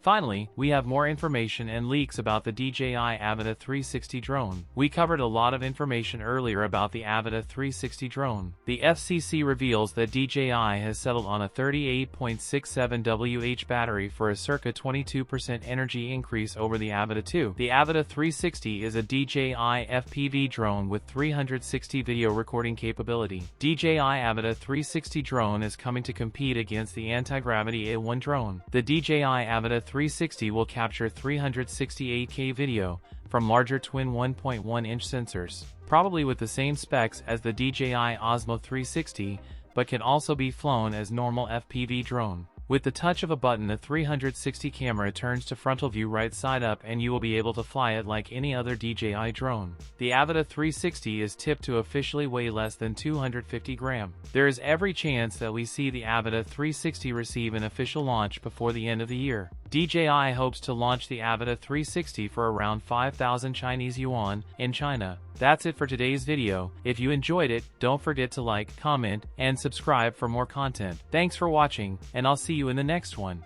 Finally, we have more information and leaks about the DJI Avata 360 drone. We covered a lot of information earlier about the Avata 360 drone. The FCC reveals that DJI has settled on a 38.67 Wh battery for a circa 22% energy increase over the Avata 2. The Avata 360 is a DJI FPV drone with 360 video recording capability. DJI Avata 360 drone is coming to compete against the Antigravity A1 drone. The DJI Avata 360 will capture 368K video from larger twin 1.1-inch sensors, probably with the same specs as the DJI Osmo 360, but can also be flown as normal FPV drone. With the touch of a button, the 360 camera turns to frontal view right side up and you will be able to fly it like any other DJI drone. The Avata 360 is tipped to officially weigh less than 250 grams. There is every chance that we see the Avata 360 receive an official launch before the end of the year. DJI hopes to launch the Avata 360 for around 5,000 Chinese yuan in China. That's it for today's video. If you enjoyed it, don't forget to like, comment, and subscribe for more content. Thanks for watching, and I'll see you in the next one.